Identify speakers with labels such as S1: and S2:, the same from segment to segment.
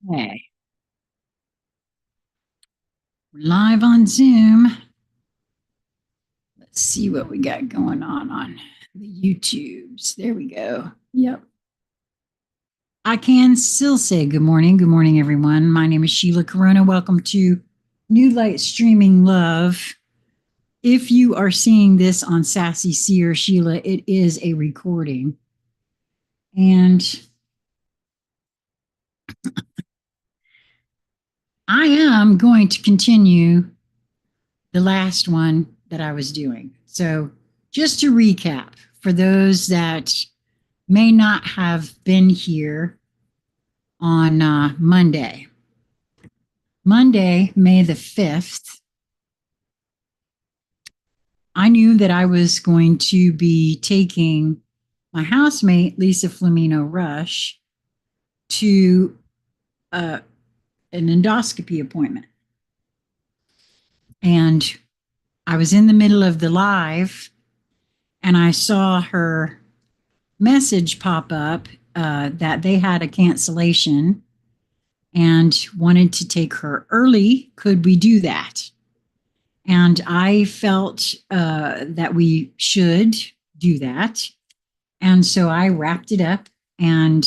S1: Okay, we're live on Zoom. Let's see what we got going on the YouTubes. There we go. Yep. I can still say good morning. Good morning, everyone. My name is Sheila Corona. Welcome to New Light Streaming Love. If you are seeing this on Sassy C or Sheila, it is a recording. And I am going to continue the last one that I was doing. So, just to recap, for those that may not have been here on Monday, May the 5th, I knew that I was going to be taking my housemate, Lisa Flamino Rush, to an endoscopy appointment. And I was in the middle of the live and I saw her message pop up that they had a cancellation and wanted to take her early. Could we do that? And I felt that we should do that. And so I wrapped it up and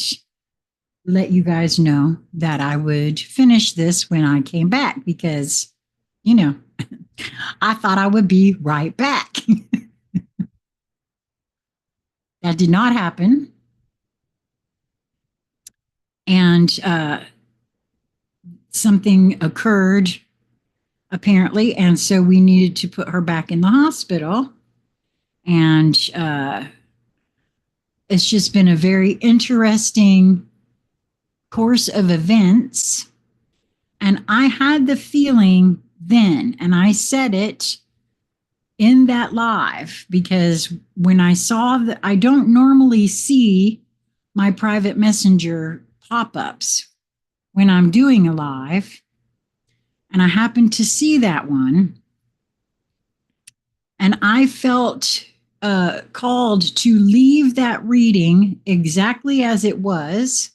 S1: let you guys know that I would finish this when I came back because, you know, I thought I would be right back. That did not happen. And something occurred apparently. And so we needed to put her back in the hospital. And it's just been a very interesting course of events. And I had the feeling then, and I said it in that live, because when I saw that, I don't normally see my private messenger pop-ups when I'm doing a live. And I happened to see that one. And I felt called to leave that reading exactly as it was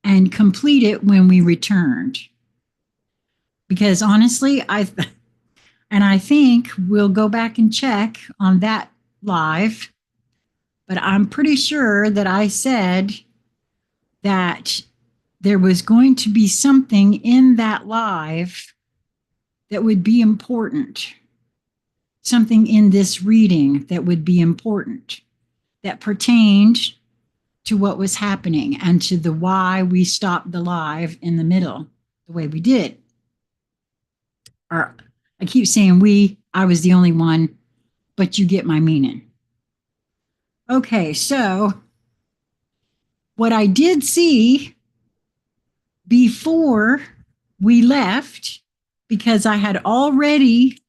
S1: and complete it when we returned. Because honestly, I think we'll go back and check on that live, but I'm pretty sure that I said that there was going to be something in that live that would be important, something in this reading that would be important, that pertained to what was happening and to the why we stopped the live in the middle the way we did. Or I keep saying we, I was the only one, but you get my meaning. Okay, so what I did see before we left, because I had already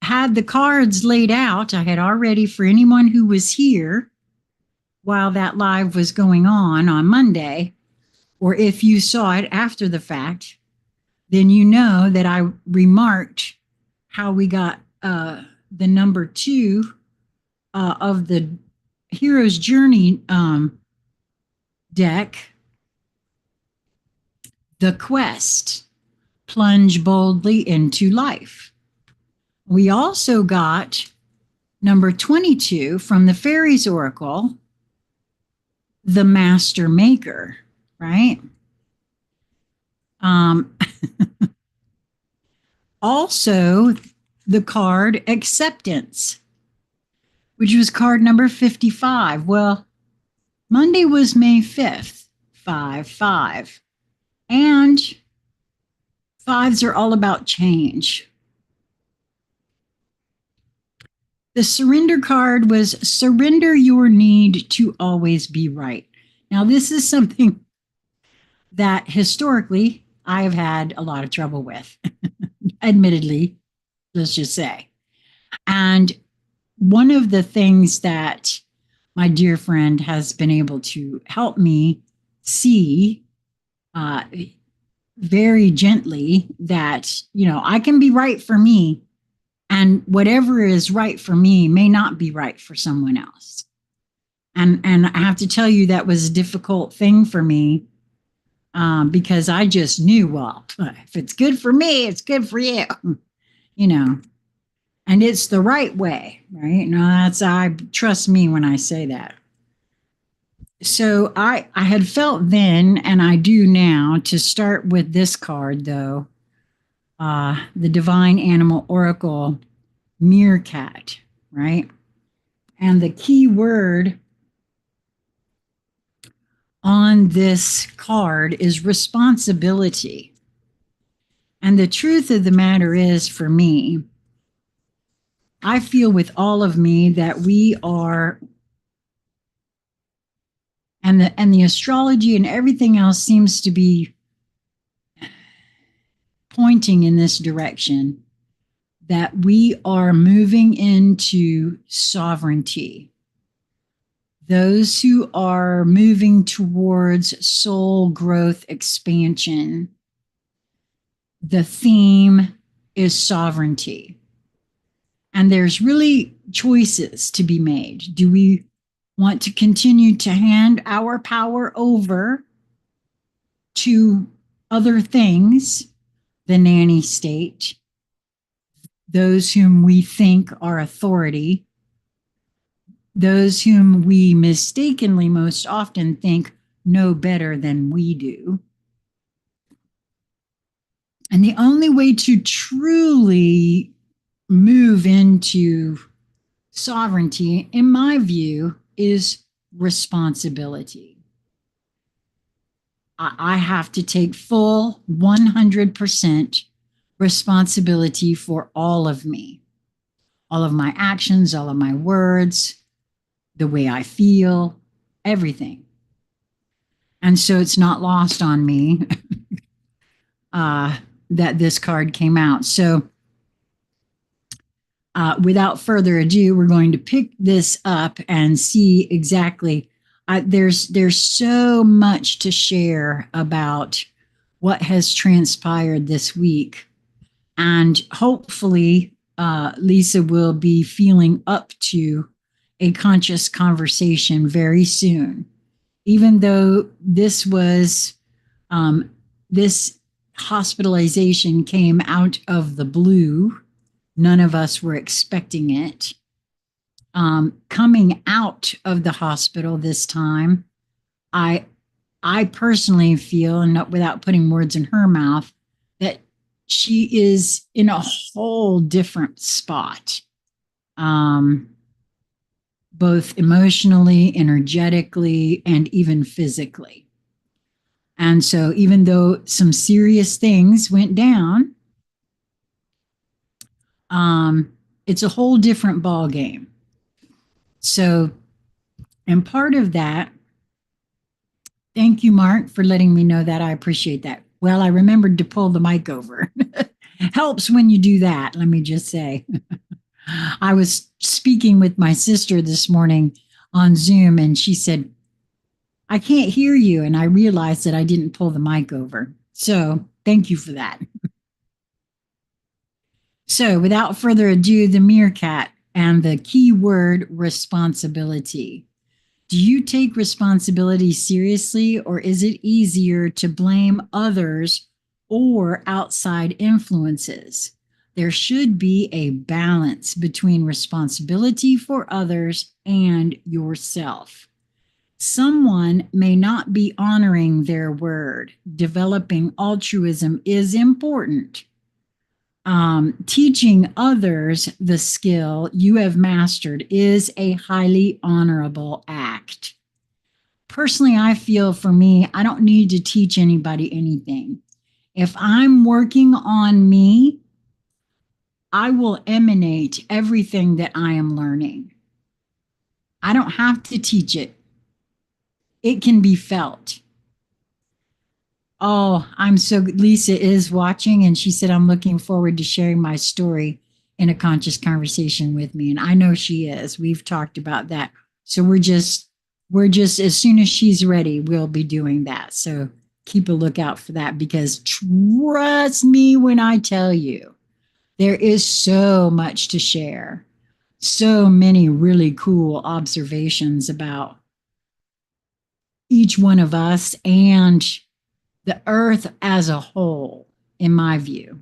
S1: had the cards laid out, I had already, for anyone who was here while that live was going on Monday, or if you saw it after the fact, then you know that I remarked how we got the number 2 of the Hero's Journey deck, The Quest, Plunge Boldly into Life. We also got number 22 from the Fairies Oracle, The Master Maker, right? Also, the card Acceptance, which was card number 55. Well, Monday was May 5th, 5-5. And fives are all about change. The surrender card was surrender your need to always be right. Now, this is something that historically I have had a lot of trouble with, admittedly, let's just say. And one of the things that my dear friend has been able to help me see very gently that, you know, I can be right for me, and whatever is right for me may not be right for someone else. And I have to tell you, that was a difficult thing for me because I just knew, well, if it's good for me, it's good for you, you know, and it's the right way, right? No, I trust me when I say that. So I had felt then, and I do now, to start with this card though, the Divine Animal Oracle Meerkat, right? And the key word on this card is responsibility. And the truth of the matter is, for me, I feel with all of me that we are, and the astrology and everything else seems to be pointing in this direction, that we are moving into sovereignty. Those who are moving towards soul growth expansion, the theme is sovereignty. And there's really choices to be made. Do we want to continue to hand our power over to other things, the nanny state, those whom we think are authority, those whom we mistakenly most often think know better than we do? And the only way to truly move into sovereignty, in my view, is responsibility. I have to take full 100% responsibility for all of me, all of my actions, all of my words, the way I feel, everything. And so it's not lost on me that this card came out. So without further ado, we're going to pick this up and see exactly. There's so much to share about what has transpired this week, and hopefully, Lisa will be feeling up to a conscious conversation very soon. Even though this hospitalization came out of the blue. None of us were expecting it. Coming out of the hospital this time, I personally feel, and not without putting words in her mouth, that she is in a whole different spot, both emotionally, energetically, and even physically. And so even though some serious things went down, it's a whole different ball game. So, and part of that, thank you, Mark, for letting me know that. I appreciate that. Well, I remembered to pull the mic over. Helps when you do that, let me just say. I was speaking with my sister this morning on Zoom, and she said, I can't hear you. And I realized that I didn't pull the mic over. So thank you for that. So without further ado, the meerkat and the key word responsibility. Do you take responsibility seriously, or is it easier to blame others or outside influences? There should be a balance between responsibility for others and yourself. Someone may not be honoring their word. Developing altruism is important. Teaching others the skill you have mastered is a highly honorable act. Personally, I feel for me, I don't need to teach anybody anything. If I'm working on me, I will emanate everything that I am learning. I don't have to teach it. It can be felt. Oh, Lisa is watching, and she said, I'm looking forward to sharing my story in a conscious conversation with me. And I know she is. We've talked about that. So we're just, as soon as she's ready, we'll be doing that. So keep a lookout for that, because trust me when I tell you, there is so much to share. So many really cool observations about each one of us and the earth as a whole, in my view.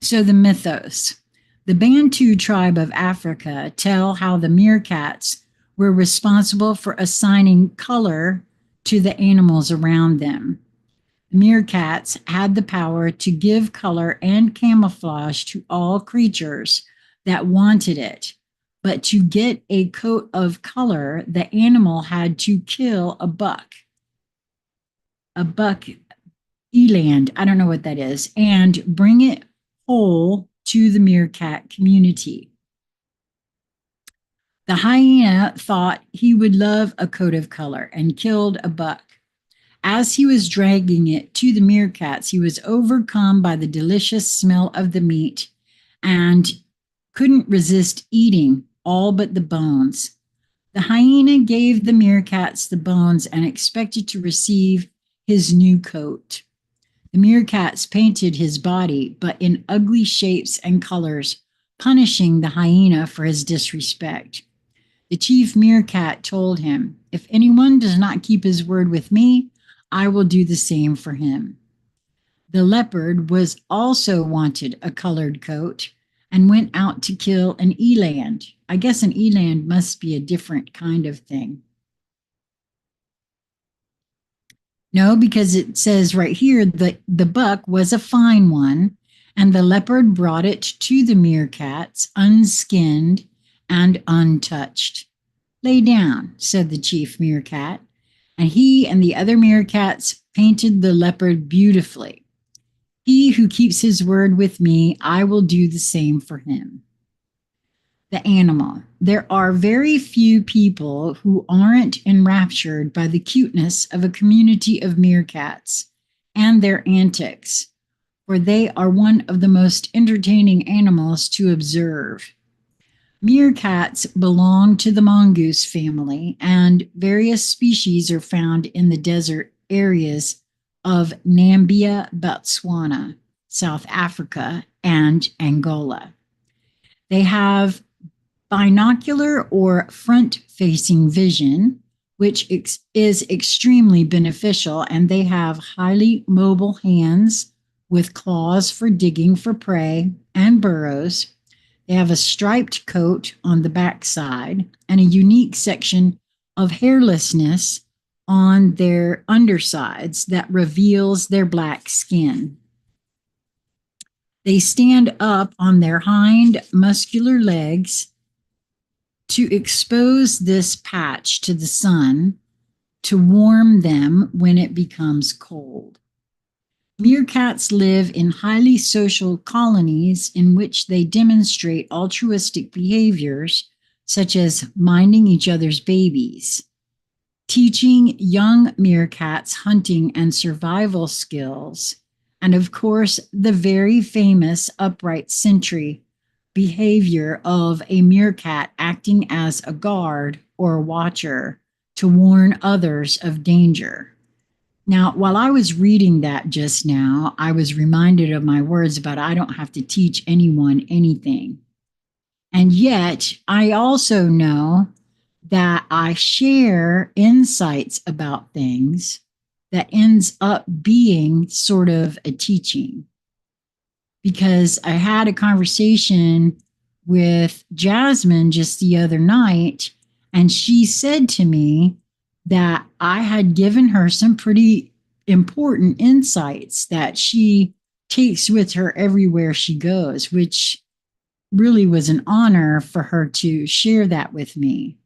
S1: So the mythos. The Bantu tribe of Africa tell how the meerkats were responsible for assigning color to the animals around them. Meerkats had the power to give color and camouflage to all creatures that wanted it. But to get a coat of color, the animal had to kill a buck eland, I don't know what that is, and bring it whole to the meerkat community. The hyena thought he would love a coat of color and killed a buck. As he was dragging it to the meerkats, he was overcome by the delicious smell of the meat and couldn't resist eating all but the bones. The hyena gave the meerkats the bones and expected to receive his new coat. The meerkats painted his body, but in ugly shapes and colors, punishing the hyena for his disrespect. The chief meerkat told him, "If anyone does not keep his word with me, I will do the same for him." The leopard was also wanted a colored coat and went out to kill an eland. I guess an eland must be a different kind of thing. No, because it says right here that the buck was a fine one, and the leopard brought it to the meerkats unskinned and untouched. "Lay down," said the chief meerkat, and he and the other meerkats painted the leopard beautifully. "He who keeps his word with me, I will do the same for him." The animal. There are very few people who aren't enraptured by the cuteness of a community of meerkats and their antics, for they are one of the most entertaining animals to observe. Meerkats belong to the mongoose family, and various species are found in the desert areas of Namibia, Botswana, South Africa, and Angola. They have binocular or front-facing vision, which is extremely beneficial, and they have highly mobile hands with claws for digging for prey and burrows. They have a striped coat on the backside and a unique section of hairlessness on their undersides that reveals their black skin. They stand up on their hind muscular legs to expose this patch to the sun to warm them when it becomes cold. Meerkats live in highly social colonies in which they demonstrate altruistic behaviors such as minding each other's babies, teaching young meerkats hunting and survival skills, and of course, the very famous upright sentry behavior of a meerkat acting as a guard or watcher to warn others of danger. Now, while I was reading that just now, I was reminded of my words about I don't have to teach anyone anything. And yet, I also know that I share insights about things that ends up being sort of a teaching. Because I had a conversation with Jasmine just the other night, and she said to me that I had given her some pretty important insights that she takes with her everywhere she goes, which really was an honor for her to share that with me.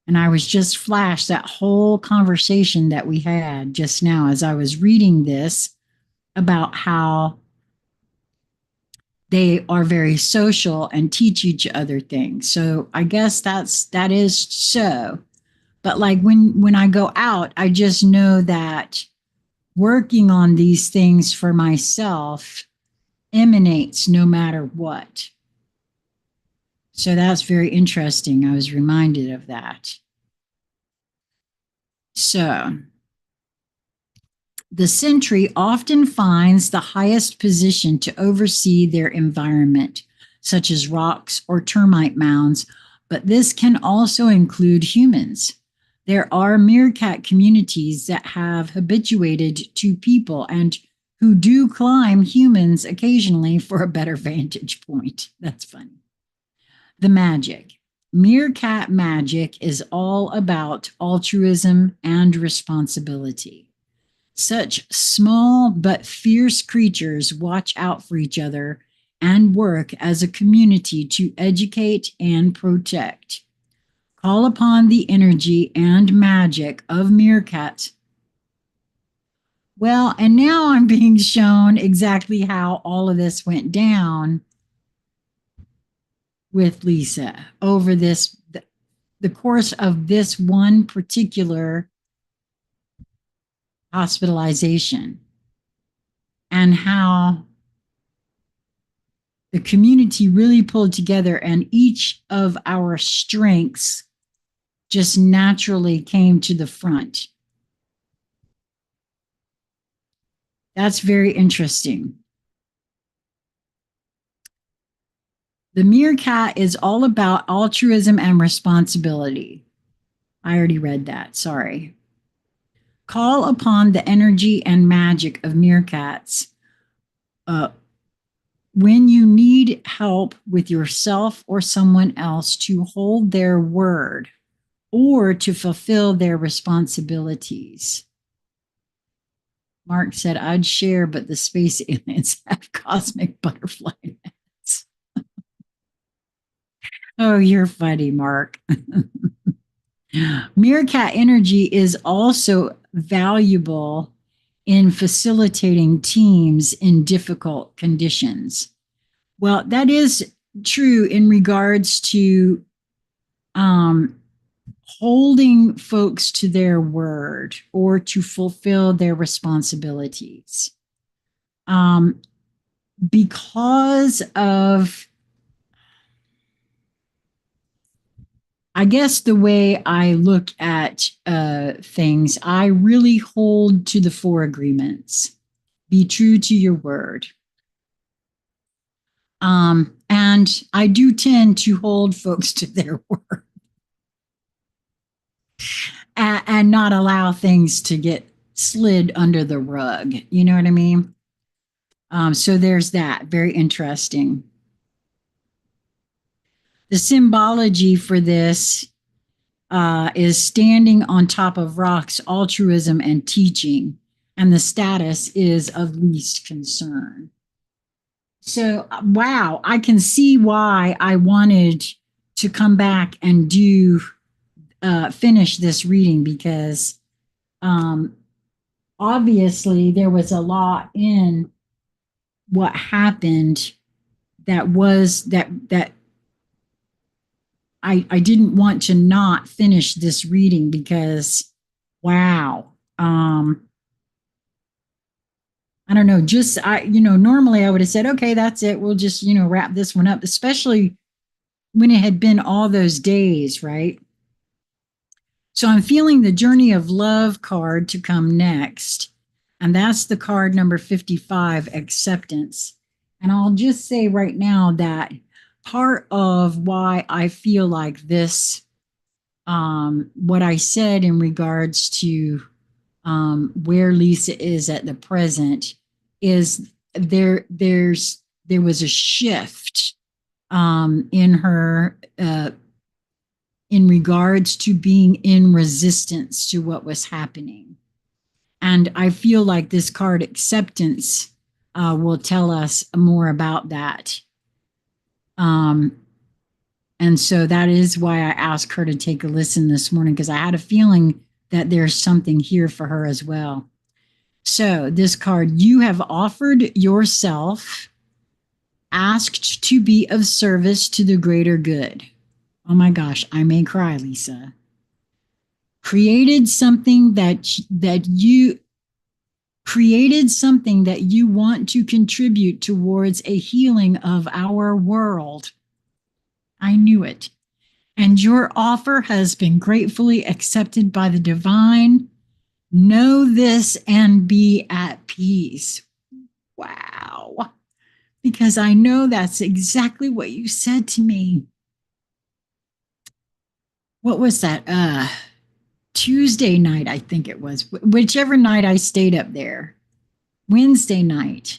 S1: And I was just flashed that whole conversation that we had just now as I was reading this about how they are very social and teach each other things. So I guess that is so. But like when I go out, I just know that working on these things for myself emanates no matter what. So that's very interesting. I was reminded of that. So the sentry often finds the highest position to oversee their environment, such as rocks or termite mounds, but this can also include humans. There are meerkat communities that have habituated to people and who do climb humans occasionally for a better vantage point. That's funny. The magic. Meerkat magic is all about altruism and responsibility. Such small but fierce creatures watch out for each other and work as a community to educate and protect. Call upon the energy and magic of meerkats. Well, and now I'm being shown exactly how all of this went down with Lisa over the course of this one particular hospitalization, and how the community really pulled together and each of our strengths just naturally came to the front. That's very interesting. The meerkat is all about altruism and responsibility. I already read that, sorry. Call upon the energy and magic of meerkats when you need help with yourself or someone else to hold their word or to fulfill their responsibilities. Mark said, I'd share, but the space aliens have cosmic butterfly nets. Oh, you're funny, Mark. Meerkat energy is also valuable in facilitating teams in difficult conditions. Well, that is true in regards to holding folks to their word or to fulfill their responsibilities. Because of, I guess, the way I look at things, I really hold to the 4 agreements. Be true to your word. And I do tend to hold folks to their word and not allow things to get slid under the rug. You know what I mean? So there's that. Very interesting. The symbology for this is standing on top of rocks, altruism, and teaching. And the status is of least concern. So, wow, I can see why I wanted to come back and finish this reading, because obviously there was a lot in what happened that I didn't want to not finish this reading, because wow. I don't know, normally I would have said, okay, that's it. We'll just, wrap this one up, especially when it had been all those days, right? So I'm feeling the Journey of Love card to come next. And that's the card number 55, Acceptance. And I'll just say right now that part of why I feel like this, what I said in regards to where Lisa is at the present, is there was a shift in her in regards to being in resistance to what was happening. And I feel like this card, Acceptance, will tell us more about that. And so that is why I asked her to take a listen this morning, because I had a feeling that there's something here for her as well. So this card, you have offered yourself, asked to be of service to the greater good. Oh my gosh, I may cry, Lisa. Created something that you want to contribute towards a healing of our world. I knew it. And your offer has been gratefully accepted by the divine. Know this and be at peace. Wow. Because I know that's exactly what you said to me. What was that? Tuesday night, I think it was, whichever night I stayed up there, Wednesday night.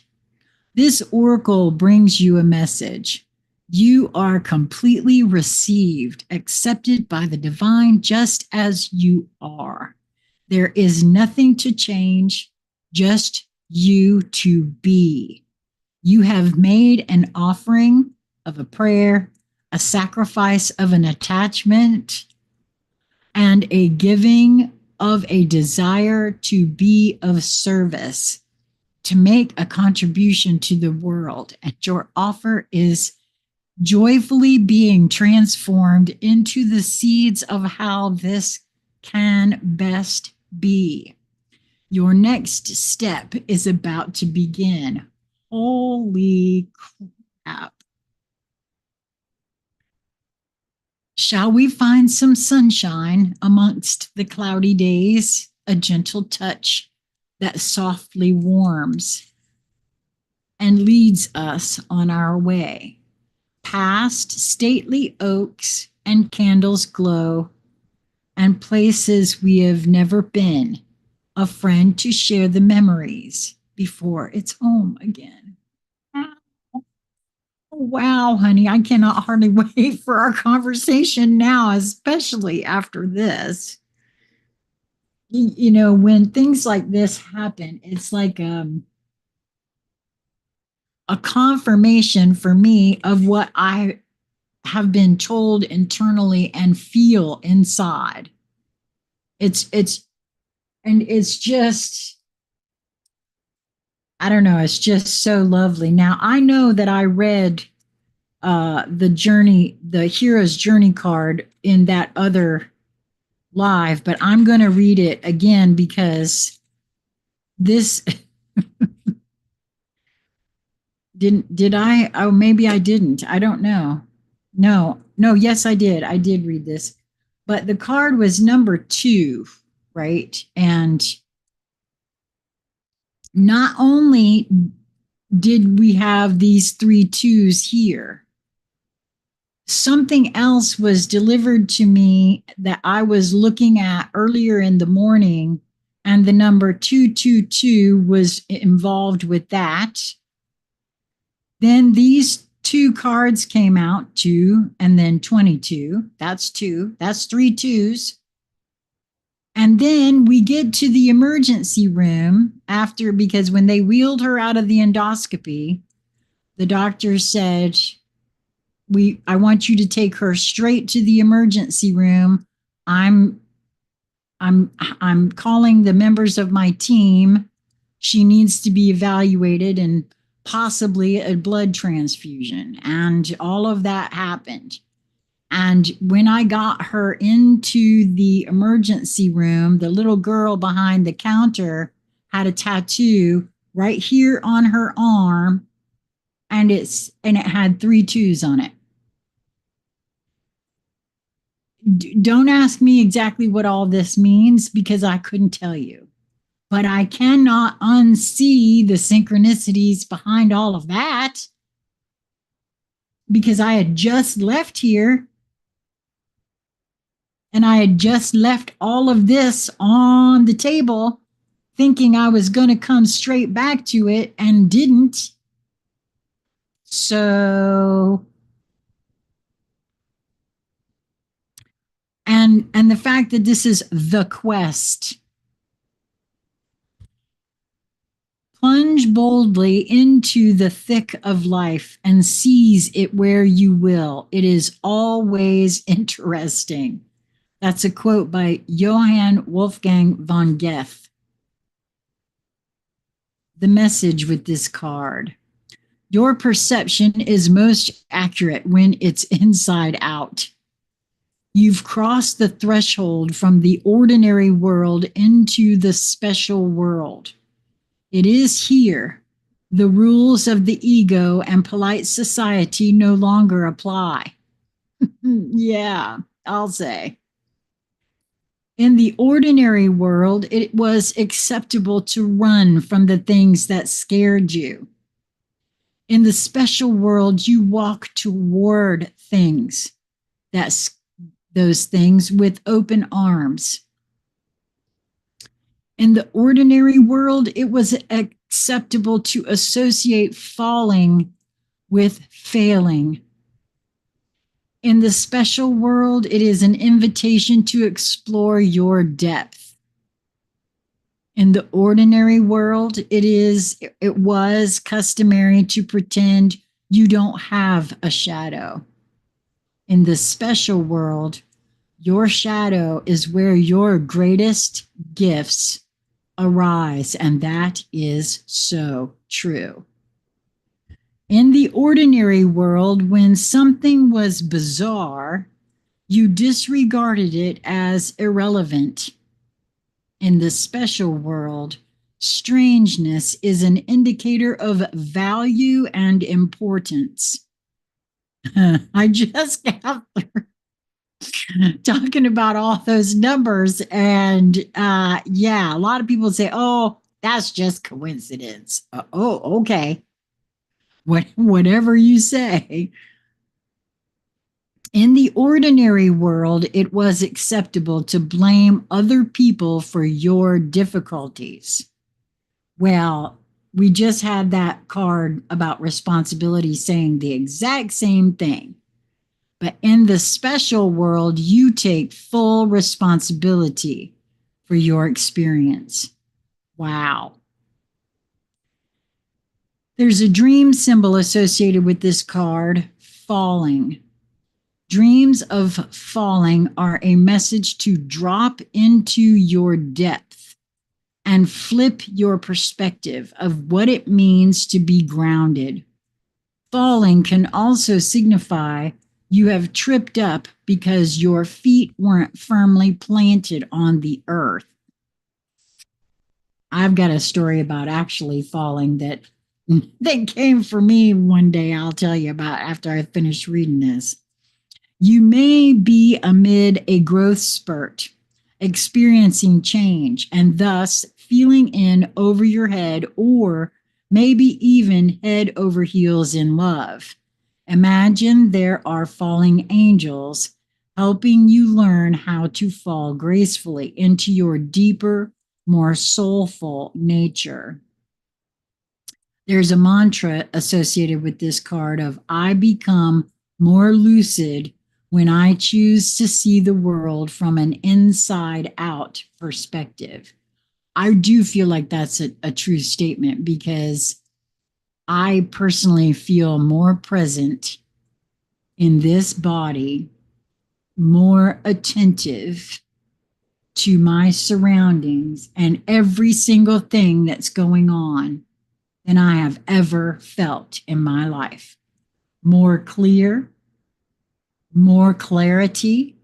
S1: This oracle brings you a message. You are completely received, accepted by the divine just as you are. There is nothing to change, just you to be. You have made an offering of a prayer, a sacrifice of an attachment, and a giving of a desire to be of service, to make a contribution to the world. And your offer is joyfully being transformed into the seeds of how this can best be. Your next step is about to begin. Holy crap. Shall we find some sunshine amongst the cloudy days? A gentle touch that softly warms and leads us on our way. Past stately oaks and candles glow, and places we have never been, a friend to share the memories before it's home again. Wow, honey, I cannot hardly wait for our conversation now, especially after this. You know, when things like this happen, it's like a confirmation for me of what I have been told internally and feel inside. It's just, I don't know, it's just so lovely. Now I know that I read the hero's journey card in that other live, but I'm going to read it again because this did I? Oh, maybe I didn't. I don't know. No, yes, I did. I did read this, but the card was number 2, right? And not only did we have these 3 twos here, something else was delivered to me that I was looking at earlier in the morning, and the number 222 was involved with that. Then these 2 cards came out, 2 and then 22. That's 2. That's 3 twos. And then we get to the emergency room after, because when they wheeled her out of the endoscopy, the doctor said, I want you to take her straight to the emergency room. I'm calling the members of my team. She needs to be evaluated and possibly a blood transfusion. And all of that happened. And when I got her into the emergency room, the little girl behind the counter had a tattoo right here on her arm, and it had 3 twos on it. Don't ask me exactly what all this means because I couldn't tell you. But I cannot unsee the synchronicities behind all of that because I had just left here and I had just left all of this on the table thinking I was going to come straight back to it and didn't. So, and the fact that this is the quest. Plunge boldly into the thick of life and seize it where you will. It is always interesting. That's a quote by Johann Wolfgang von Goethe. The message with this card. Your perception is most accurate when it's inside out. You've crossed the threshold from the ordinary world into the special world. It is here. The rules of the ego and polite society no longer apply. Yeah, I'll say. In the ordinary world, it was acceptable to run from the things that scared you. In the special world, you walk toward things, those things with open arms. In the ordinary world, it was acceptable to associate falling with failing. In the special world, it is an invitation to explore your depth. In the ordinary world, it was customary to pretend you don't have a shadow. In the special world, your shadow is where your greatest gifts arise, and that is so true. In the ordinary world, when something was bizarre, you disregarded it as irrelevant. In the special world, strangeness is an indicator of value and importance. I just got talking about all those numbers, and yeah, a lot of people say, "Oh, that's just coincidence." Oh, okay. Whatever you say. In the ordinary world, it was acceptable to blame other people for your difficulties. Well, we just had that card about responsibility saying the exact same thing. But in the special world, you take full responsibility for your experience. Wow. There's a dream symbol associated with this card, falling. Dreams of falling are a message to drop into your depth and flip your perspective of what it means to be grounded. Falling can also signify you have tripped up because your feet weren't firmly planted on the earth. I've got a story about actually falling that came for me one day. I'll tell you about after I finish reading this. You may be amid a growth spurt, experiencing change, and thus feeling in over your head, or maybe even head over heels in love. Imagine there are falling angels helping you learn how to fall gracefully into your deeper, more soulful nature. There's a mantra associated with this card of I become more lucid when I choose to see the world from an inside out perspective. I do feel like that's a true statement because I personally feel more present in this body, more attentive to my surroundings and every single thing that's going on than I have ever felt in my life. More clear, more clarity,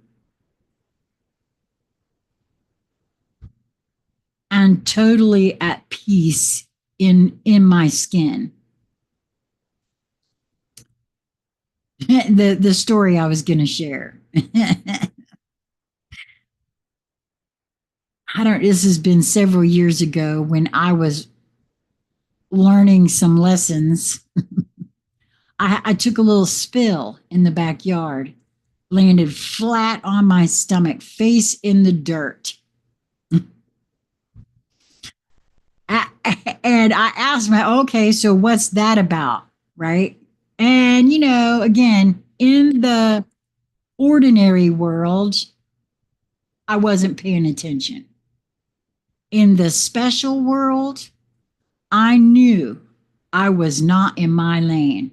S1: and totally at peace in my skin. The story I was going to share. This has been several years ago when I was learning some lessons. I took a little spill in the backyard, landed flat on my stomach, face in the dirt. And I asked okay, so what's that about? Right. And, again, in the ordinary world, I wasn't paying attention. In the special world, I knew I was not in my lane.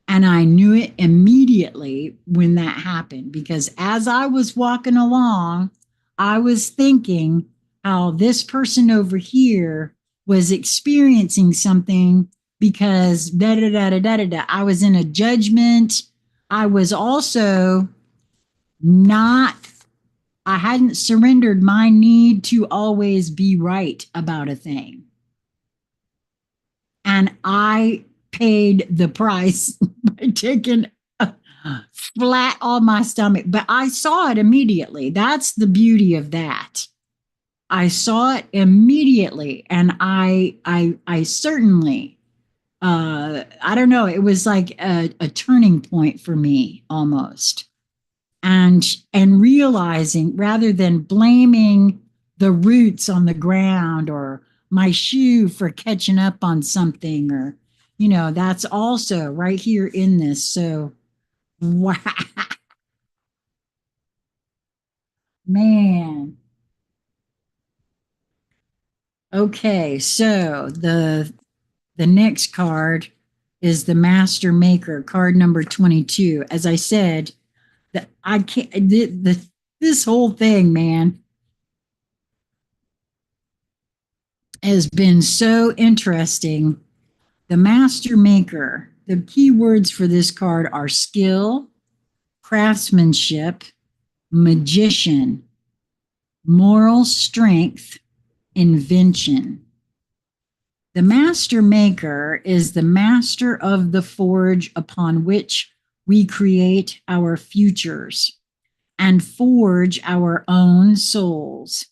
S1: And I knew it immediately when that happened, because as I was walking along, I was thinking how this person over here was experiencing something because da da da da da da da. I was in a judgment. I was also not, I hadn't surrendered my need to always be right about a thing. And I paid the price by taking a flat on my stomach, but I saw it immediately. That's the beauty of that. I saw it immediately, and I certainly, I don't know, it was like a turning point for me almost, and realizing rather than blaming the roots on the ground, or my shoe for catching up on something, or, that's also right here in this. So, wow, man. Okay, so the next card is the Master Maker, card number 22. As I said, that I can't this whole thing, man, has been so interesting. The Master Maker, the key words for this card are skill, craftsmanship, magician, moral strength, invention. The master maker is the master of the forge upon which we create our futures and forge our own souls.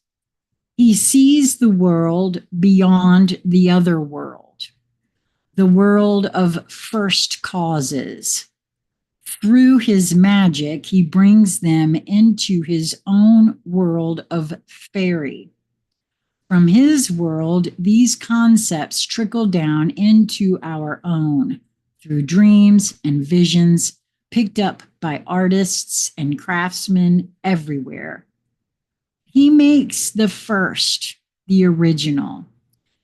S1: He sees the world beyond the other world, the world of first causes. Through his magic, he brings them into his own world of fairy. From his world, these concepts trickle down into our own through dreams and visions picked up by artists and craftsmen everywhere. He makes the first, the original.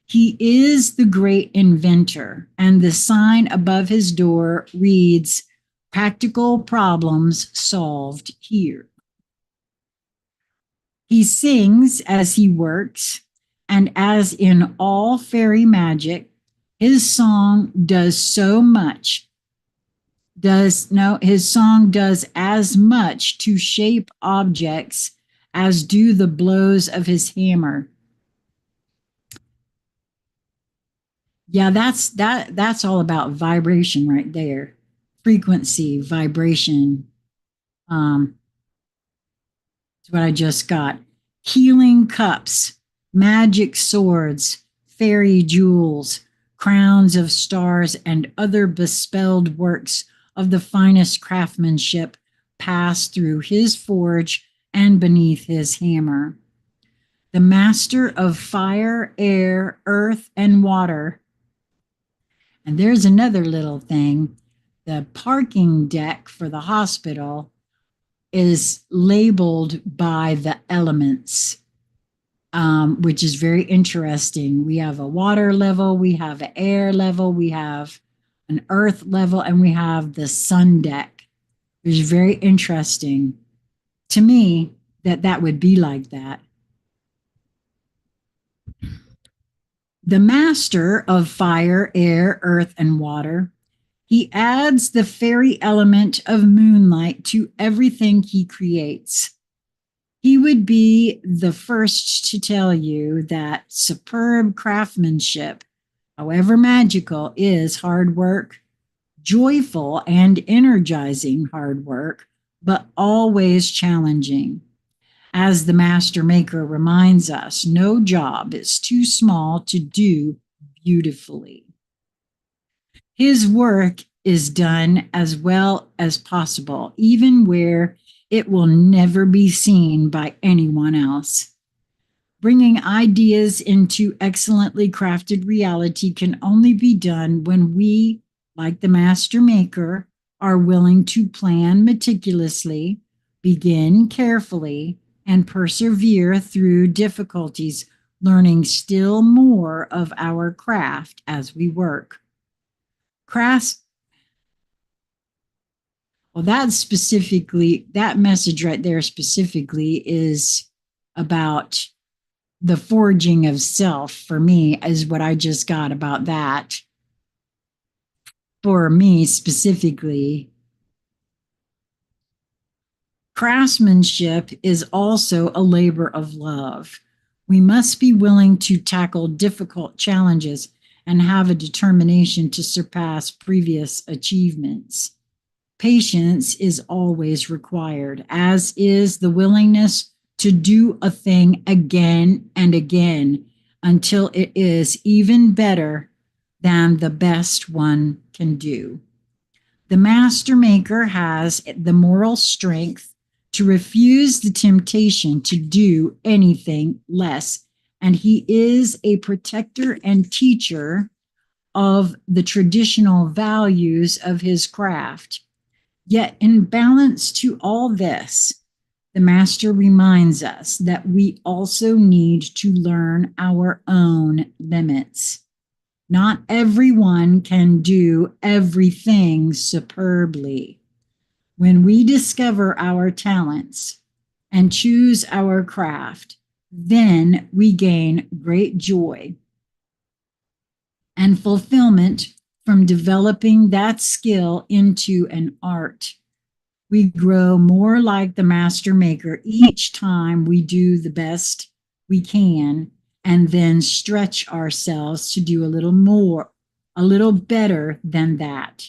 S1: He is the great inventor, and the sign above his door reads, "Practical problems solved here." He sings as he works, and as in all fairy magic, his song does so much. His song does as much to shape objects as do the blows of his hammer. Yeah, that's all about vibration right there. Frequency, vibration. It's what I just got. Healing cups, magic swords, fairy jewels, crowns of stars, and other bespelled works of the finest craftsmanship pass through his forge and beneath his hammer. The master of fire, air, earth, and water. And there's another little thing. The parking deck for the hospital is labeled by the elements, which is very interesting. We have a water level, we have an air level, we have an earth level, and we have the sun deck. It's very interesting to me that that would be like that. The master of fire, air, earth, and water, he adds the fairy element of moonlight to everything he creates. He would be the first to tell you that superb craftsmanship, however magical, is hard work, joyful and energizing hard work, but always challenging. As the master maker reminds us, no job is too small to do beautifully. His work is done as well as possible, even where it will never be seen by anyone else. Bringing ideas into excellently crafted reality can only be done when we, like the master maker, are willing to plan meticulously, begin carefully, and persevere through difficulties, learning still more of our craft as we work. Crafts, well, that message right there specifically is about the forging of self. For me, is what I just got about that. For me specifically, craftsmanship is also a labor of love. We must be willing to tackle difficult challenges and have a determination to surpass previous achievements. Patience is always required, as is the willingness to do a thing again and again until it is even better than the best one can do. The master maker has the moral strength to refuse the temptation to do anything less. And he is a protector and teacher of the traditional values of his craft. Yet, in balance to all this, the master reminds us that we also need to learn our own limits. Not everyone can do everything superbly. When we discover our talents and choose our craft, then we gain great joy and fulfillment from developing that skill into an art. We grow more like the master maker each time we do the best we can and then stretch ourselves to do a little more, a little better than that.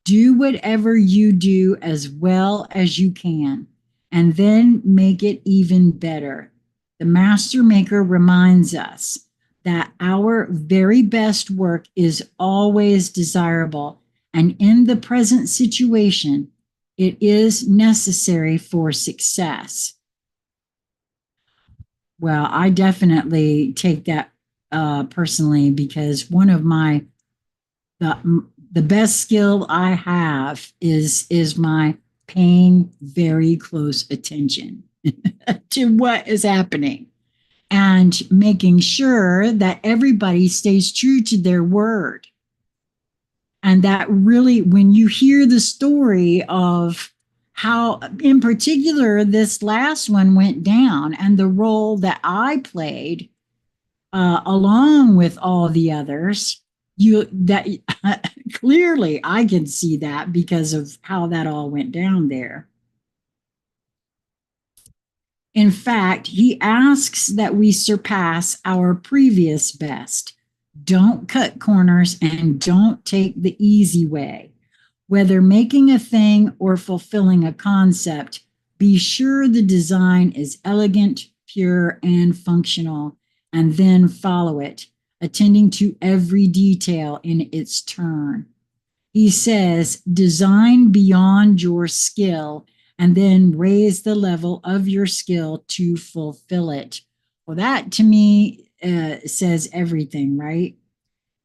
S1: Do whatever you do as well as you can, and then make it even better. The master maker reminds us that our very best work is always desirable, and in the present situation, it is necessary for success. Well, I definitely take that personally, because one of the best skill I have is my paying very close attention to what is happening and making sure that everybody stays true to their word. And that really, when you hear the story of how, in particular, this last one went down and the role that I played along with all the others, you that clearly I can see that because of how that all went down there. In fact, he asks that we surpass our previous best. Don't cut corners and don't take the easy way. Whether making a thing or fulfilling a concept, be sure the design is elegant, pure, and functional, and then follow it, attending to every detail in its turn. He says, design beyond your skill and then raise the level of your skill to fulfill it. Well, that to me says everything, right?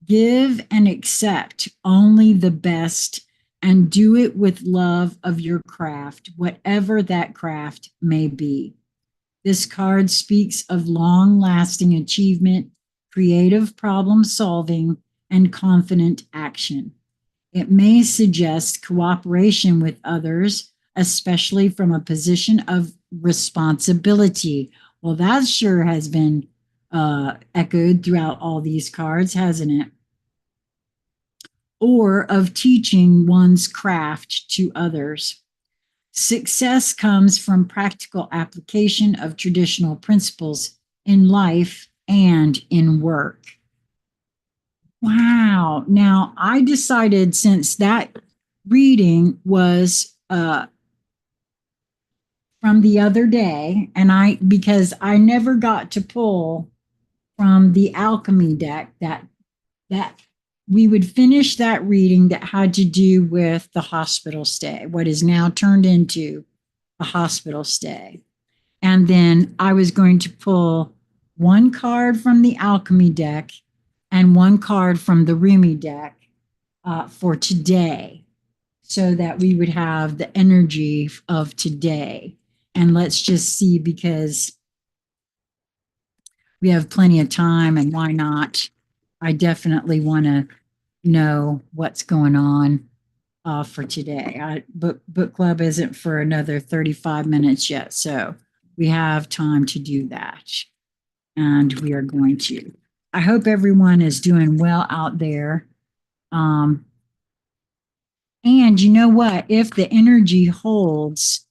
S1: Give and accept only the best and do it with love of your craft, whatever that craft may be. This card speaks of long-lasting achievement, creative problem solving, and confident action. It may suggest cooperation with others, especially from a position of responsibility. Well, that sure has been echoed throughout all these cards, hasn't it? Or of teaching one's craft to others. Success comes from practical application of traditional principles in life and in work. Wow. Now, I decided, since that reading was from the other day, and because I never got to pull from the alchemy deck, that we would finish that reading that had to do with the hospital stay, what is now turned into a hospital stay. And then I was going to pull one card from the alchemy deck and one card from the Rumi deck for today, so that we would have the energy of today. And let's just see, because we have plenty of time, and why not? I definitely want to know what's going on for today. Book club isn't for another 35 minutes yet, so we have time to do that. And we are going to. I hope everyone is doing well out there. And you know what? If the energy holds,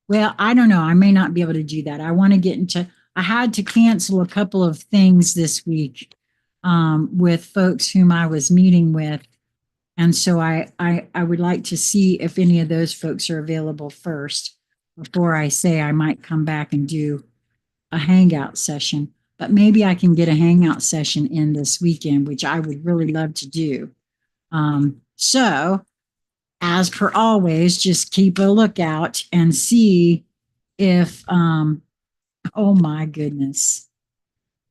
S1: well, I don't know. I may not be able to do that. I want to get into, I had to cancel a couple of things this week with folks whom I was meeting with. And so I would like to see if any of those folks are available first before I say I might come back and do a hangout session. But maybe I can get a hangout session in this weekend, which I would really love to do. So as per always, just keep a lookout and see if, oh my goodness,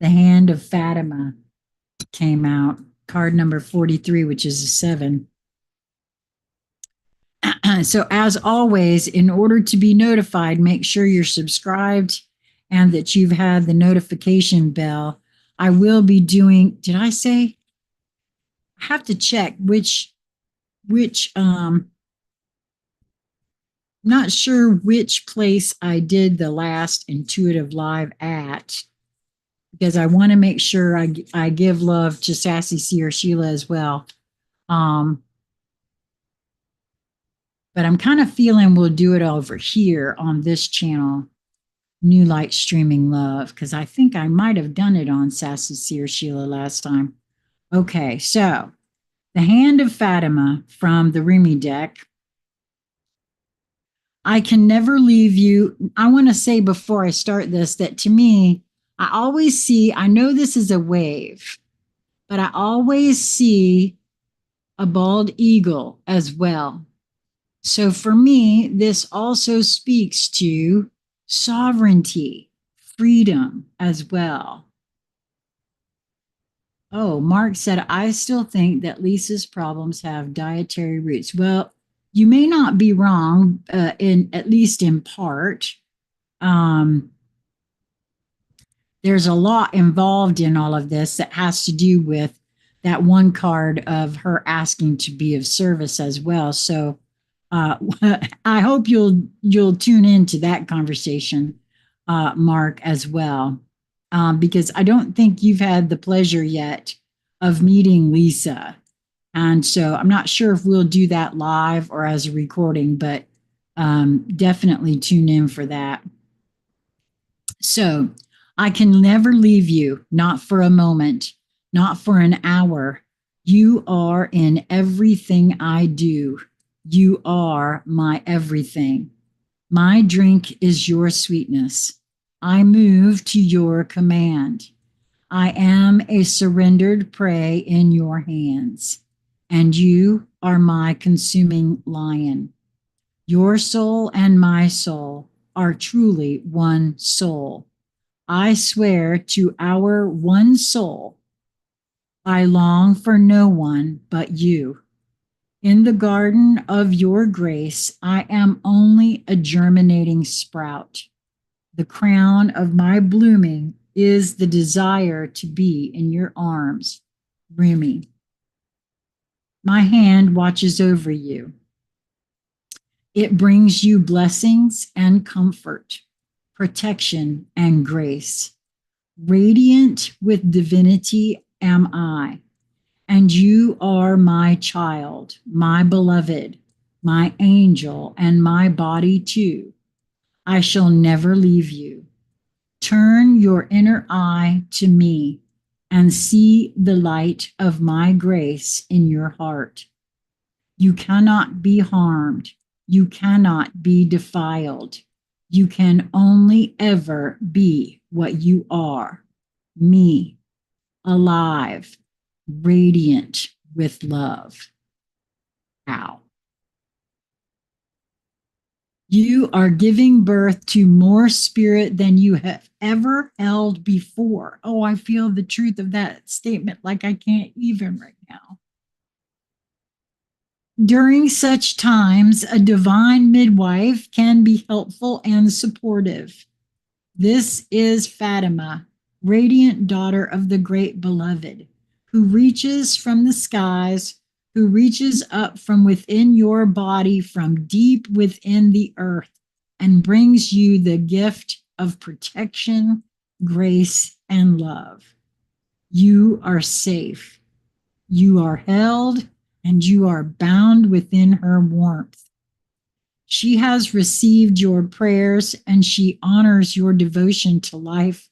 S1: the Hand of Fatima came out, card number 43, which is a 7. So as always, in order to be notified, make sure you're subscribed and that you've had the notification bell. I will be doing, did I say? I have to check which, not sure which place I did the last intuitive live at, because I want to make sure I give love to Sassy C or Sheila as well. But I'm kind of feeling we'll do it over here on this channel, New Light Streaming Love, because I think I might have done it on Sassy C or Sheila last time. Okay, so the Hand of Fatima from the Remy deck. I can never leave you. I want to say before I start this that to me, I always see, I know this is a wave, but I always see a bald eagle as well. So for me, this also speaks to sovereignty, freedom as well. Oh, Mark said, I still think that Lisa's problems have dietary roots. Well, you may not be wrong, in at least in part. There's a lot involved in all of this that has to do with that one card of her asking to be of service as well. So I hope you'll tune into that conversation, Mark, as well, because I don't think you've had the pleasure yet of meeting Lisa. And so I'm not sure if we'll do that live or as a recording, but definitely tune in for that. So I can never leave you, not for a moment, not for an hour. You are in everything I do. You are my everything. My drink is your sweetness. I move to your command. I am a surrendered prey in your hands, and you are my consuming lion. Your soul and my soul are truly one soul. I swear to our one soul, I long for no one but you. In the garden of your grace, I am only a germinating sprout. The crown of my blooming is the desire to be in your arms, Rumi. My hand watches over you. It brings you blessings and comfort, protection and grace. Radiant with divinity am I, and you are my child, my beloved, my angel, and my body too. I shall never leave you. Turn your inner eye to me and see the light of my grace in your heart. You cannot be harmed. You cannot be defiled. You can only ever be what you are, me, alive, radiant with love. Ow. You are giving birth to more spirit than you have ever held before. Oh, I feel the truth of that statement like I can't even right now. During such times, a divine midwife can be helpful and supportive. This is Fatima, radiant daughter of the great beloved, who reaches from the skies, who reaches up from within your body, from deep within the earth, and brings you the gift of protection, grace, and love. You are safe. You are held, and you are bound within her warmth. She has received your prayers, and she honors your devotion to life,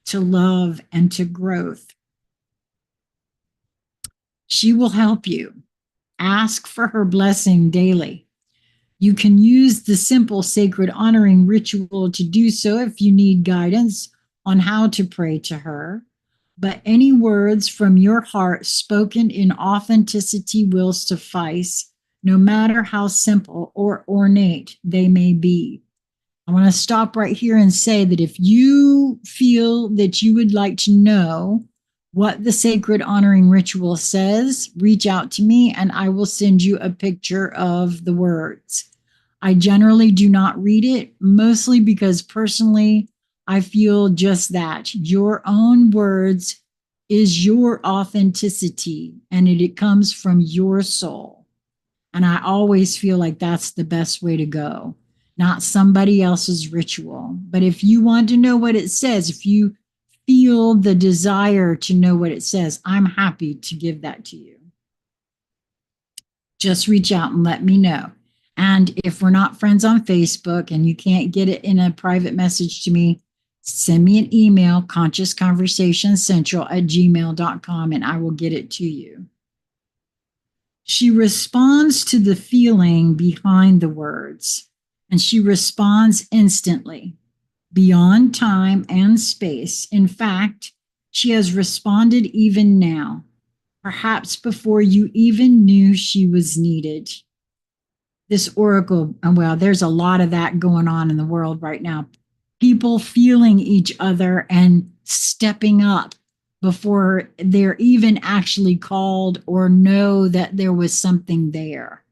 S1: to love, and to growth. She will help you. Ask for her blessing daily. You can use the simple sacred honoring ritual to do so if you need guidance on how to pray to her. But any words from your heart spoken in authenticity will suffice no matter how simple or ornate they may be. I want to stop right here and say that if you feel that you would like to know what the sacred honoring ritual says, reach out to me and I will send you a picture of the words. I generally do not read it, mostly because personally, I feel just that. Your own words is your authenticity and it comes from your soul. And I always feel like that's the best way to go, not somebody else's ritual. But if you want to know what it says, if you feel the desire to know what it says, I'm happy to give that to you. Just reach out and let me know. And if we're not friends on Facebook and you can't get it in a private message to me, send me an email, consciousconversationscentral@gmail.com, and I will get it to you. She responds to the feeling behind the words, and she responds instantly, beyond time and space. In fact, she has responded even now, perhaps before you even knew she was needed. This oracle, well, there's a lot of that going on in the world right now. People feeling each other and stepping up before they're even actually called or know that there was something there.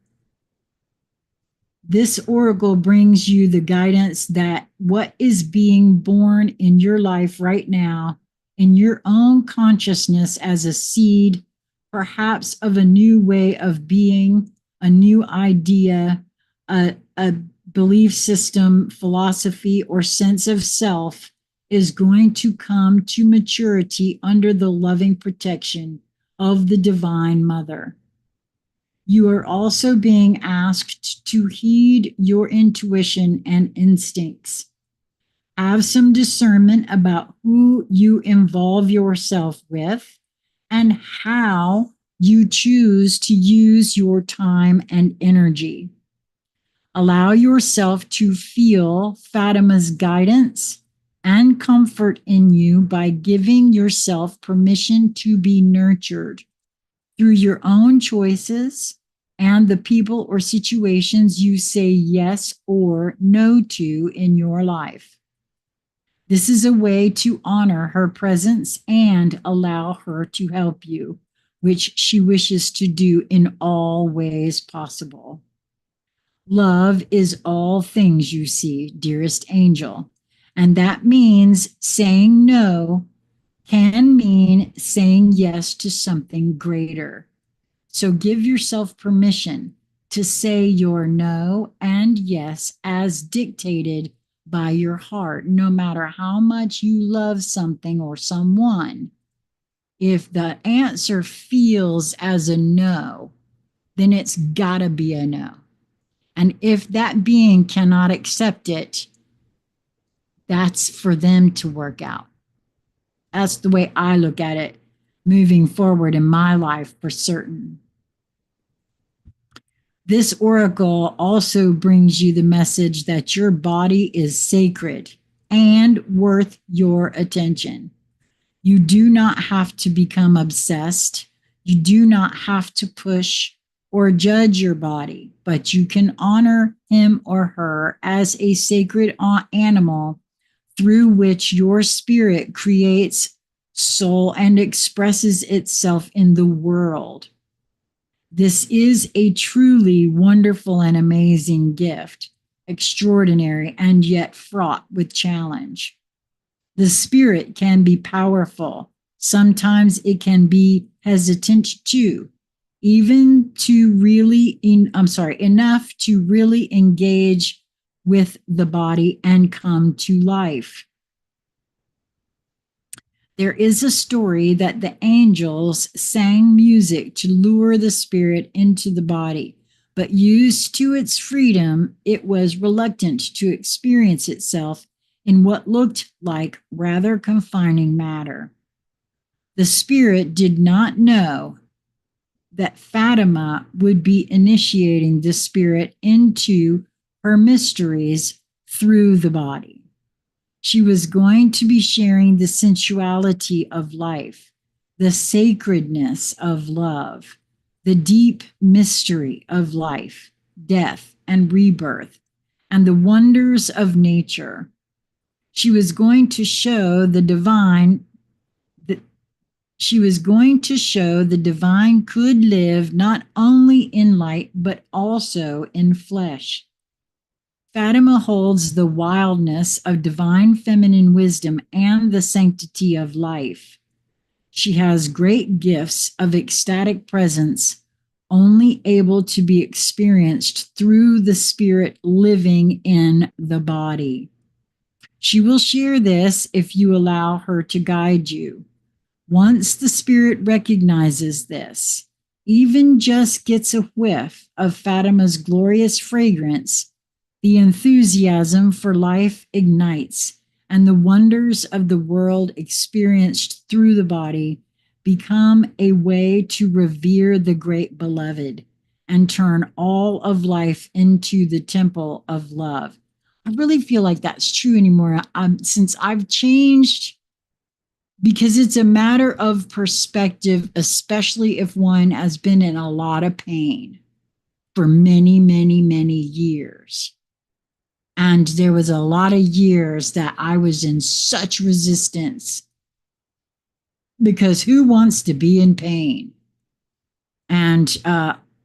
S1: This oracle brings you the guidance that what is being born in your life right now, in your own consciousness as a seed, perhaps of a new way of being, a new idea, a belief system, philosophy, or sense of self, is going to come to maturity under the loving protection of the Divine Mother. You are also being asked to heed your intuition and instincts. Have some discernment about who you involve yourself with and how you choose to use your time and energy. Allow yourself to feel Fatima's guidance and comfort in you by giving yourself permission to be nurtured through your own choices and the people or situations you say yes or no to in your life. This is a way to honor her presence and allow her to help you, which she wishes to do in all ways possible. Love is all things you see, dearest angel. And that means saying no can mean saying yes to something greater. So give yourself permission to say your no and yes as dictated by your heart, no matter how much you love something or someone. If the answer feels as a no, then it's gotta be a no. And if that being cannot accept it, that's for them to work out. That's the way I look at it moving forward in my life for certain. This oracle also brings you the message that your body is sacred and worth your attention. You do not have to become obsessed. You do not have to push or judge your body, but you can honor him or her as a sacred animal through which your spirit creates soul and expresses itself in the world. This is a truly wonderful and amazing gift, extraordinary and yet fraught with challenge. The spirit can be powerful. Sometimes it can be hesitant too, even to really, enough to really engage with the body and come to life. There is a story that the angels sang music to lure the spirit into the body, but used to its freedom, it was reluctant to experience itself in what looked like rather confining matter. The spirit did not know that Fatima would be initiating the spirit into her mysteries through the body. She was going to be sharing the sensuality of life, the sacredness of love, the deep mystery of life, death, and rebirth, and the wonders of nature. She was going to show the divine that she was going to show the divine could live not only in light but also in flesh. Fatima holds the wildness of divine feminine wisdom and the sanctity of life. She has great gifts of ecstatic presence, only able to be experienced through the spirit living in the body. She will share this if you allow her to guide you. Once the spirit recognizes this, even just gets a whiff of Fatima's glorious fragrance, the enthusiasm for life ignites, and the wonders of the world experienced through the body become a way to revere the great beloved and turn all of life into the temple of love. I really feel like that's true anymore. Since I've changed, because it's a matter of perspective, especially if one has been in a lot of pain for many, many, many years. And there was a lot of years that I was in such resistance because who wants to be in pain? And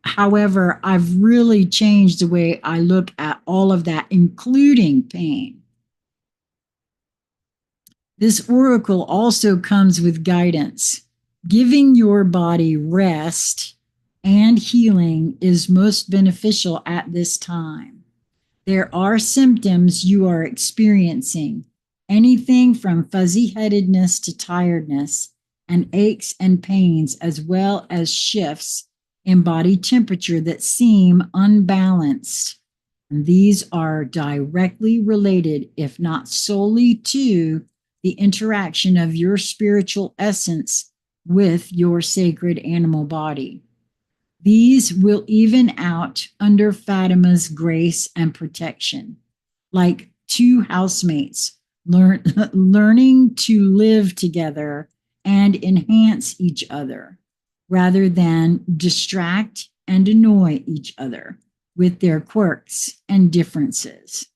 S1: however, I've really changed the way I look at all of that, including pain. This oracle also comes with guidance. Giving your body rest and healing is most beneficial at this time. There are symptoms you are experiencing, anything from fuzzy-headedness to tiredness, and aches and pains, as well as shifts in body temperature that seem unbalanced. And these are directly related, if not solely, to the interaction of your spiritual essence with your sacred animal body. These will even out under Fatima's grace and protection, like two housemates learning to live together and enhance each other, rather than distract and annoy each other with their quirks and differences.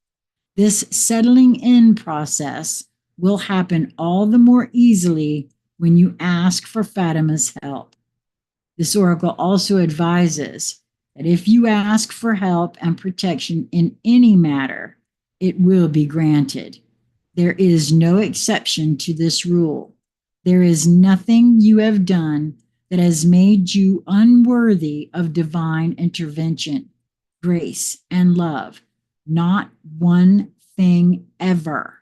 S1: This settling in process will happen all the more easily when you ask for Fatima's help. This oracle also advises that if you ask for help and protection in any matter, it will be granted. There is no exception to this rule. There is nothing you have done that has made you unworthy of divine intervention, grace, and love. Not one thing ever.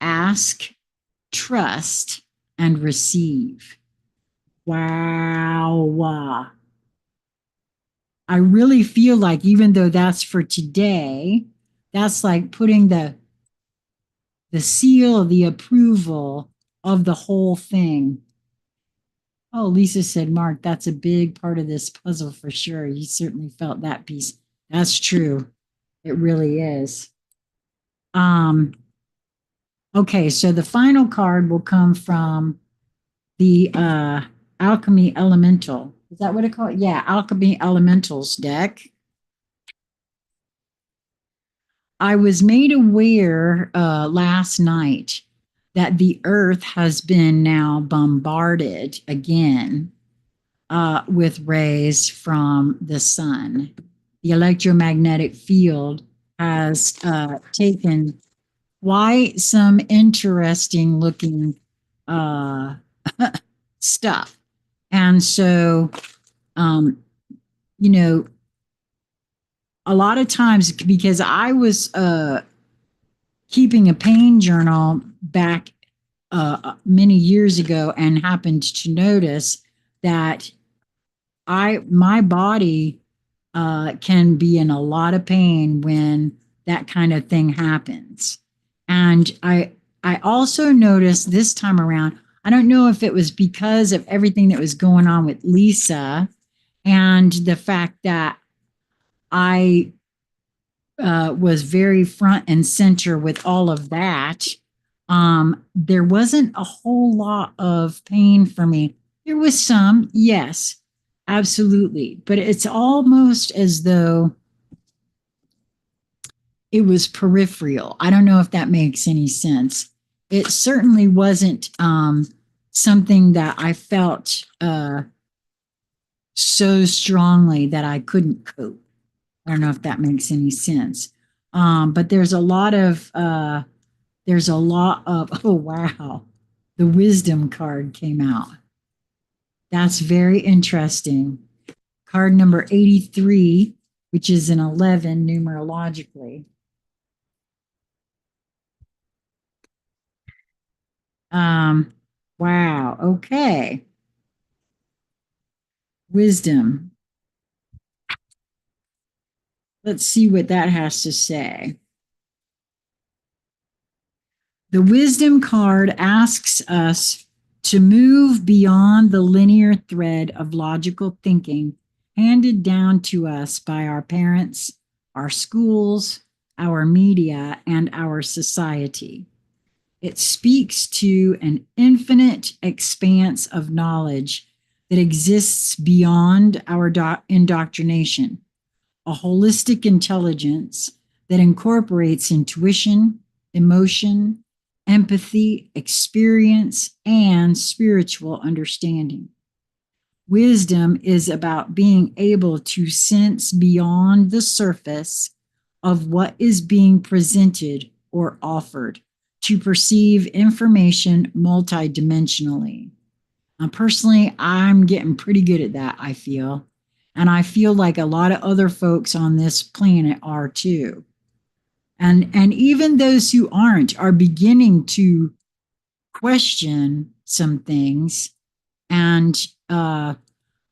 S1: Ask, trust, and receive. Wow. I really feel like even though that's for today, that's like putting the seal, the approval of the whole thing. Oh, Lisa said, Mark, that's a big part of this puzzle for sure. You certainly felt that piece. That's true. It really is. Okay, so the final card will come from the Alchemy Elemental. Is that what it called? Yeah, Alchemy Elementals deck. I was made aware last night that the Earth has been now bombarded again with rays from the sun. The electromagnetic field has taken quite some interesting looking stuff. And so, you know, a lot of times, because I was keeping a pain journal back many years ago and happened to notice that my body can be in a lot of pain when that kind of thing happens. And I also noticed this time around, I don't know if it was because of everything that was going on with Lisa and the fact that I was very front and center with all of that. There wasn't a whole lot of pain for me. There was some, yes, Absolutely. But it's almost as though it was peripheral. I don't know if that makes any sense. It certainly wasn't something that I felt so strongly that I couldn't cope. I don't know if that makes any sense. But there's a lot of, oh, wow, the wisdom card came out. That's very interesting. Card number 83, which is an 11 numerologically. Wow. Okay. Wisdom. Let's see what that has to say. The wisdom card asks us to move beyond the linear thread of logical thinking handed down to us by our parents, our schools, our media, and our society. It speaks to an infinite expanse of knowledge that exists beyond our indoctrination, a holistic intelligence that incorporates intuition, emotion, empathy, experience, and spiritual understanding. Wisdom is about being able to sense beyond the surface of what is being presented or offered, to perceive information multidimensionally. Personally, I'm getting pretty good at that, I feel. And I feel like a lot of other folks on this planet are too. And even those who aren't are beginning to question some things. And I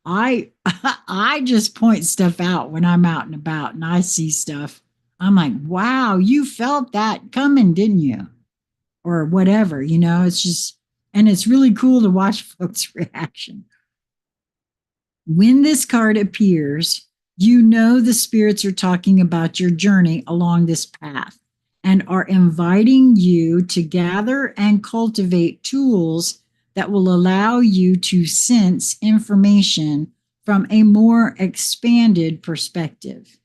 S1: I just point stuff out when I'm out and about and I see stuff. I'm like, wow, you felt that coming, didn't you? Or whatever, it's just, and it's really cool to watch folks' reaction. When this card appears, you know the spirits are talking about your journey along this path and are inviting you to gather and cultivate tools that will allow you to sense information from a more expanded perspective.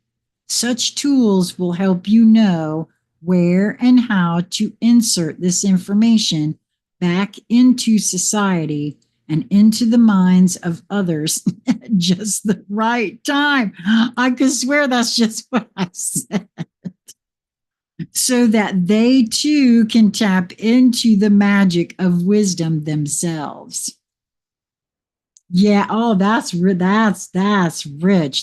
S1: Such tools will help you know where and how to insert this information back into society and into the minds of others at just the right time. I could swear that's just what I said. So that they too can tap into the magic of wisdom themselves. Yeah, oh, that's rich.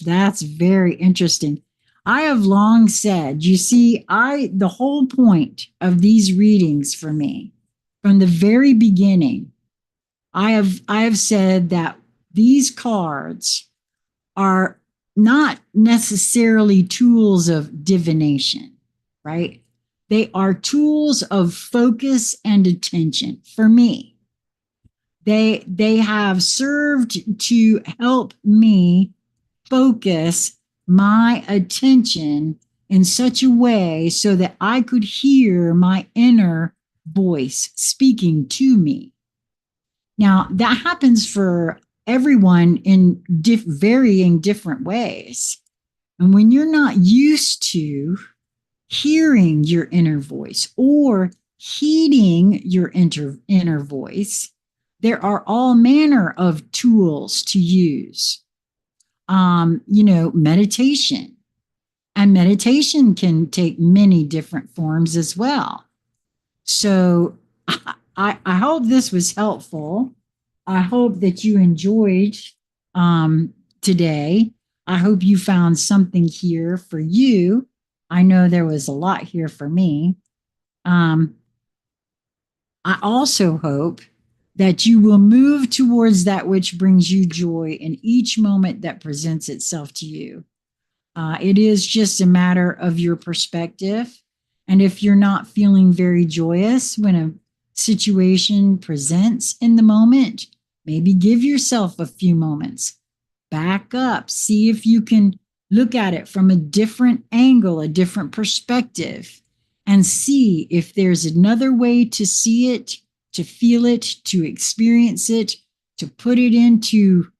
S1: That's very interesting. I have long said, you see, the whole point of these readings for me from the very beginning, I have said that these cards are not necessarily tools of divination, right? They are tools of focus and attention for me. They have served to help me focus my attention in such a way so that I could hear my inner voice speaking to me. Now, that happens for everyone in varying different ways. And when you're not used to hearing your inner voice or heeding your inner voice, there are all manner of tools to use. Meditation. And meditation can take many different forms as well. So I hope this was helpful. I hope that you enjoyed today. I hope you found something here for you. I know there was a lot here for me. I also hope that you will move towards that which brings you joy in each moment that presents itself to you. It is just a matter of your perspective. And if you're not feeling very joyous when a situation presents in the moment, maybe give yourself a few moments. Back up, see if you can look at it from a different angle, a different perspective, and see if there's another way to see it, to feel it, to experience it, to put it into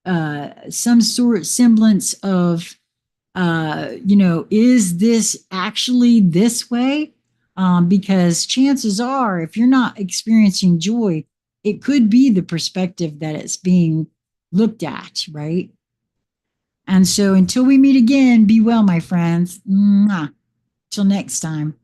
S1: some sort semblance of, is this actually this way? Because chances are, if you're not experiencing joy, it could be the perspective that it's being looked at, right? And so until we meet again, be well, my friends. Mwah. Till next time.